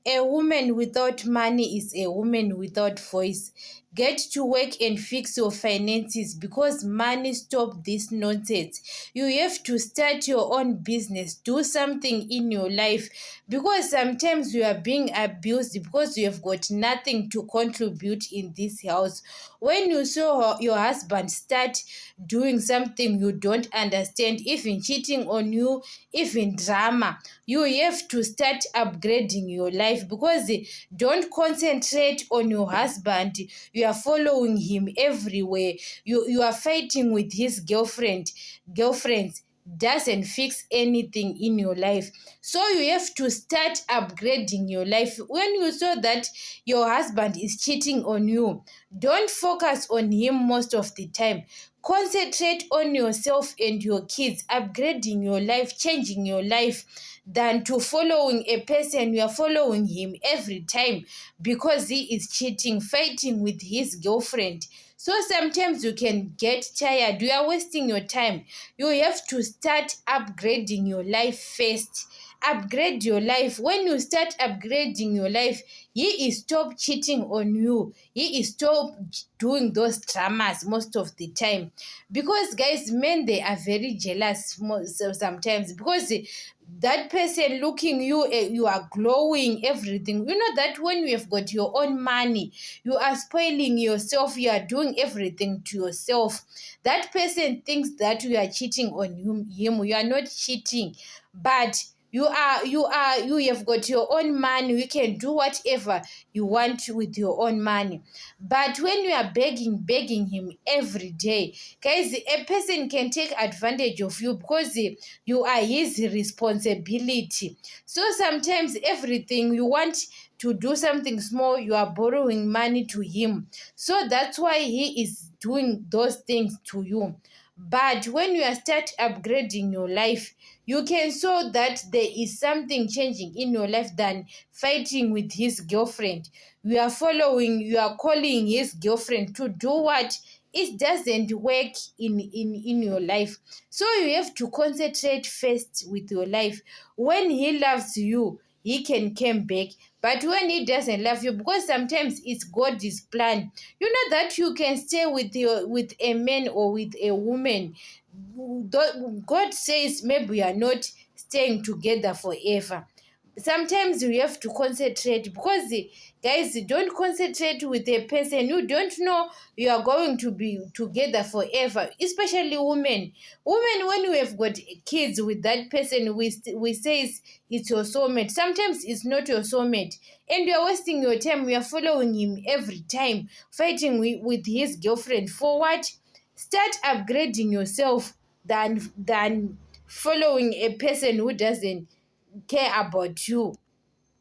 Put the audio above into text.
A woman without money is a woman without voice. Get to work and fix your finances because money stop this nonsense. You have to start your own business, do something in your life because sometimes you are being abused because you have got nothing to contribute in this house. When you saw your husband start doing something you don't understand, even cheating on you, even drama, you have to start upgrading your life because don't concentrate on your husband. You are following him everywhere. You are fighting with his girlfriends doesn't fix anything in your life. So you have to start upgrading your life. When you saw that your husband is cheating on you, don't focus on him most of the time. Concentrate on yourself and your kids, upgrading your life, changing your life, than to following a person. You are following him every time because he is cheating, fighting with his girlfriend. So sometimes you can get tired. You are wasting your time. You have to start upgrading your life first. Upgrade your life. When you start upgrading your life, he is stop cheating on you. He is stop doing those dramas most of the time. Because guys, men, they are very jealous sometimes because that person looking you, you are glowing everything. You know that when you have got your own money, you are spoiling yourself, you are doing everything to yourself. That person thinks that you are cheating on him. You are not cheating, but you have got your own money. You can do whatever you want with your own money. But when you are begging him every day, guys, a person can take advantage of you because you are his responsibility. So sometimes everything you want to do something small, you are borrowing money to him. So that's why he is doing those things to you. But when you are start upgrading your life, you can show that there is something changing in your life than fighting with his girlfriend. You are calling his girlfriend to do what? It doesn't work in your life. So you have to concentrate first with your life. When he loves you, he can come back. But when he doesn't love you, because sometimes it's God's plan, you know that you can stay with a man or with a woman. God says maybe you are not staying together forever. Sometimes we have to concentrate because guys, don't concentrate with a person you don't know you are going to be together forever, especially women. When we have got kids with that person, we say it's your soulmate. Sometimes it's not your soulmate and you are wasting your time. We are following him every time, fighting with his girlfriend for what? Start upgrading yourself than following a person who doesn't care about you.